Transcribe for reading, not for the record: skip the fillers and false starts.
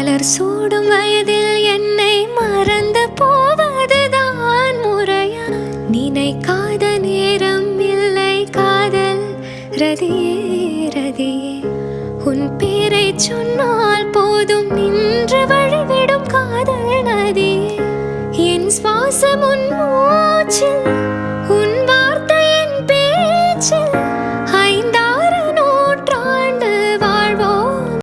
மலர் சூடும் வயதில் என்னை மறந்து போவதுதான் முறையா? நினைக்காத நேரம் இல்லை காதல் ரதியே ரதியே. உன் பேரை சொன்னால் போதும் நின்று வழிவிடும் காதல் நதியே. என் சுவாசம் உன் மூச்சில்